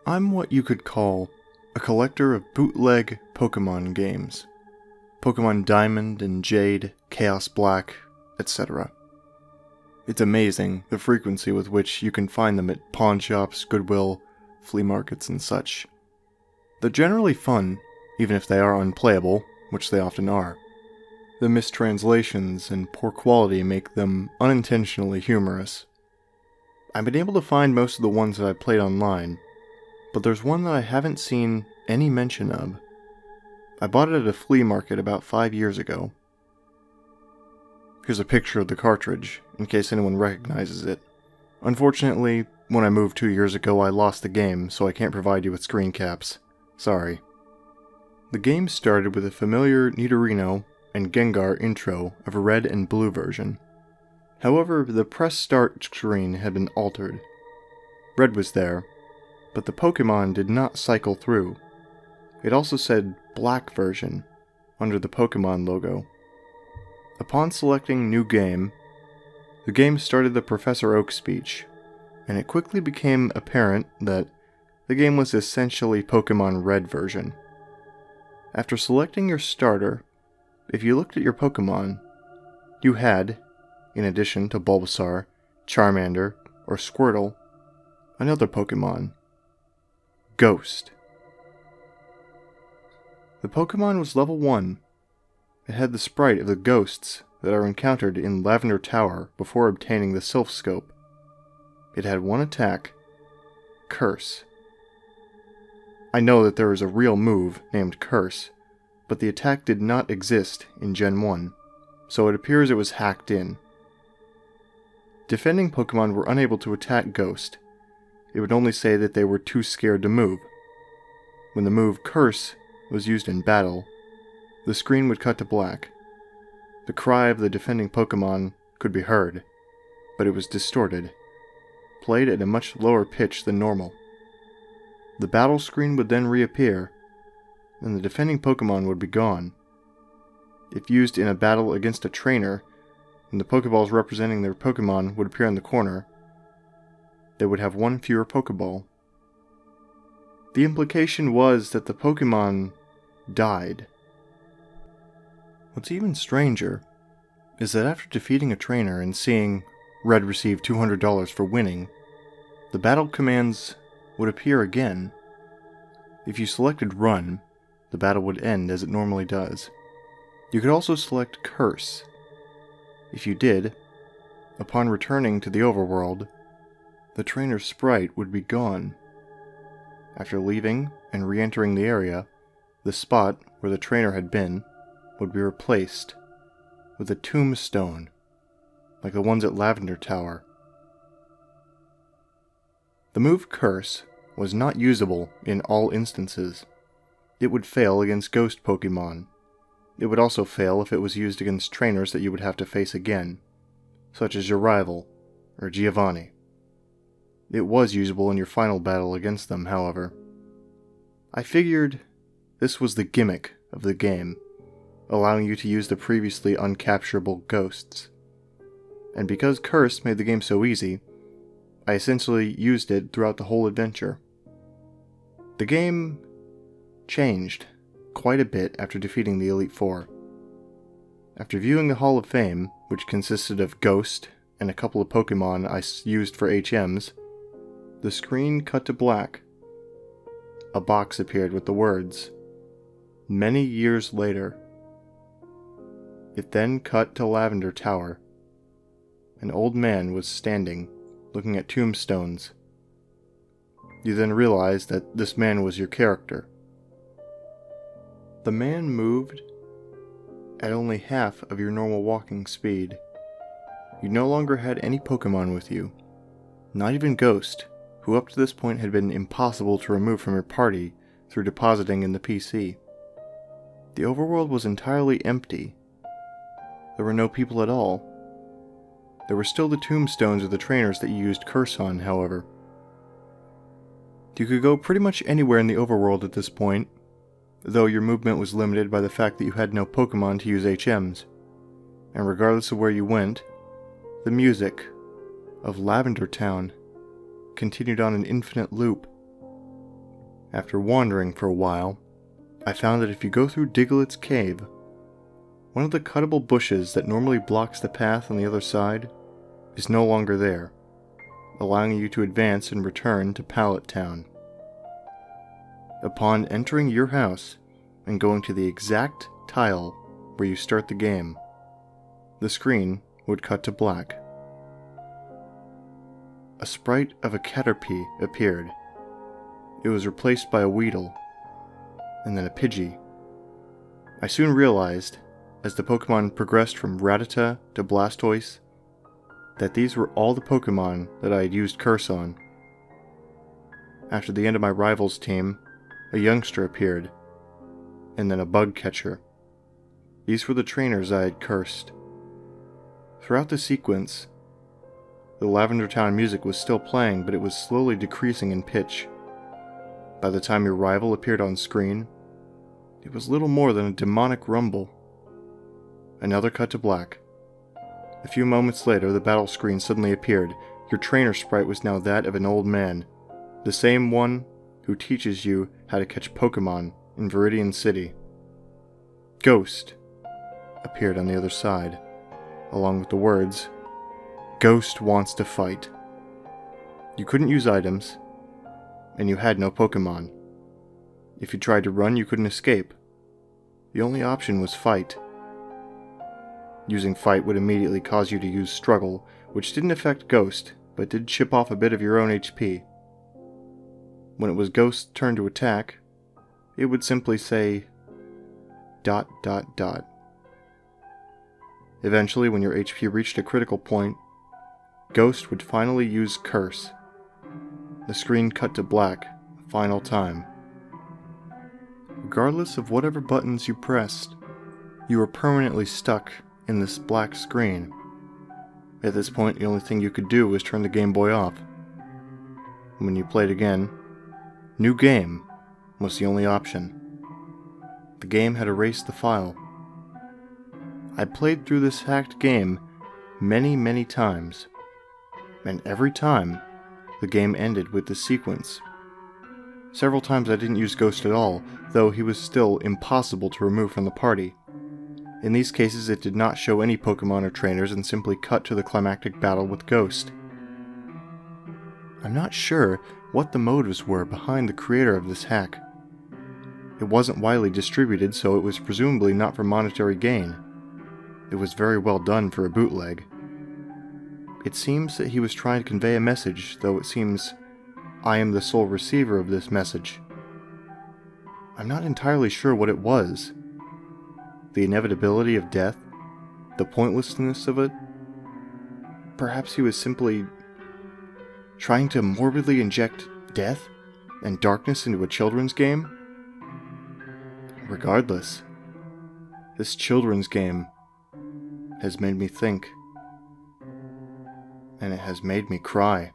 I'm what you could call a collector of bootleg Pokémon games. Pokémon Diamond and Jade, Chaos Black, etc. It's amazing the frequency with which you can find them at pawn shops, Goodwill, flea markets, and such. They're generally fun, even if they are unplayable, which they often are. The mistranslations and poor quality make them unintentionally humorous. I've been able to find most of the ones that I played online, but there's one that I haven't seen any mention of. I bought it at a flea market about 5 years ago. Here's a picture of the cartridge, in case anyone recognizes it. Unfortunately, when I moved 2 years ago, I lost the game, so I can't provide you with screen caps. Sorry. The game started with a familiar Nidorino and Gengar intro of a red and blue version. However, the press start screen had been altered. Red was there, but the Pokémon did not cycle through. It also said black version under the Pokémon logo. Upon selecting New Game, the game started the Professor Oak speech, and it quickly became apparent that the game was essentially Pokémon Red version. After selecting your starter, if you looked at your Pokémon, you had, in addition to Bulbasaur, Charmander, or Squirtle, another Pokémon, Ghost. The Pokémon was level 1. It had the sprite of the ghosts that are encountered in Lavender Tower before obtaining the Sylph Scope. It had one attack, Curse. I know that there is a real move named Curse, but the attack did not exist in Gen 1, so it appears it was hacked in. Defending Pokémon were unable to attack Ghost. It would only say that they were too scared to move. When the move Curse was used in battle, the screen would cut to black. The cry of the defending Pokémon could be heard, but it was distorted, played at a much lower pitch than normal. The battle screen would then reappear, and the defending Pokémon would be gone. If used in a battle against a trainer, and the Pokéballs representing their Pokémon would appear in the corner, they would have one fewer Pokéball. The implication was that the Pokémon died. What's even stranger is that after defeating a trainer and seeing Red receive $200 for winning, the battle commands would appear again. If you selected Run, the battle would end as it normally does. You could also select Curse. If you did, upon returning to the overworld, the trainer's sprite would be gone. After leaving and re-entering the area, the spot where the trainer had been would be replaced with a tombstone, like the ones at Lavender Tower. The move Curse was not usable in all instances. It would fail against ghost Pokémon. It would also fail if it was used against trainers that you would have to face again, such as your rival, or Giovanni. It was usable in your final battle against them, however. I figured this was the gimmick of the game, allowing you to use the previously uncapturable ghosts. And because Curse made the game so easy, I essentially used it throughout the whole adventure. The game changed quite a bit after defeating the Elite Four. After viewing the Hall of Fame, which consisted of Ghost and a couple of Pokémon I used for HMs, the screen cut to black. A box appeared with the words, "Many years later." It then cut to Lavender Tower. An old man was standing, looking at tombstones. You then realized that this man was your character. The man moved at only half of your normal walking speed. You no longer had any Pokémon with you, not even Ghost, who up to this point had been impossible to remove from your party through depositing in the PC. The overworld was entirely empty. There were no people at all. There were still the tombstones of the trainers that you used Curse on, however. You could go pretty much anywhere in the overworld at this point, though your movement was limited by the fact that you had no Pokémon to use HMs. And regardless of where you went, the music of Lavender Town continued on an infinite loop. After wandering for a while, I found that if you go through Diglett's cave, one of the cuttable bushes that normally blocks the path on the other side is no longer there, allowing you to advance and return to Pallet Town. Upon entering your house and going to the exact tile where you start the game, the screen would cut to black. A sprite of a Caterpie appeared. It was replaced by a Weedle, and then a Pidgey. I soon realized, as the Pokémon progressed from Rattata to Blastoise, that these were all the Pokémon that I had used Curse on. After the end of my rival's team, a youngster appeared, and then a bug catcher. These were the trainers I had cursed. Throughout the sequence, the Lavender Town music was still playing, but it was slowly decreasing in pitch. By the time your rival appeared on screen, it was little more than a demonic rumble. Another cut to black. A few moments later, the battle screen suddenly appeared. Your trainer sprite was now that of an old man, the same one who teaches you how to catch Pokémon in Viridian City. Ghost appeared on the other side, along with the words, "Ghost wants to fight." You couldn't use items, and you had no Pokémon. If you tried to run, you couldn't escape. The only option was fight. Using fight would immediately cause you to use struggle, which didn't affect Ghost, but did chip off a bit of your own HP. When it was Ghost's turn to attack, it would simply say ... Eventually, when your HP reached a critical point, Ghost would finally use Curse. The screen cut to black a final time. Regardless of whatever buttons you pressed, you were permanently stuck in this black screen. At this point, the only thing you could do was turn the Game Boy off. When you played again, New Game was the only option. The game had erased the file. I played through this hacked game many times, and every time, the game ended with this sequence. Several times I didn't use Ghost at all, though he was still impossible to remove from the party. In these cases, it did not show any Pokémon or trainers and simply cut to the climactic battle with Ghost. I'm not sure what the motives were behind the creator of this hack. It wasn't widely distributed, so it was presumably not for monetary gain. It was very well done for a bootleg. It seems that he was trying to convey a message, though it seems I am the sole receiver of this message. I'm not entirely sure what it was. The inevitability of death? The pointlessness of it? Perhaps he was simply trying to morbidly inject death and darkness into a children's game? Regardless, this children's game has made me think, and it has made me cry.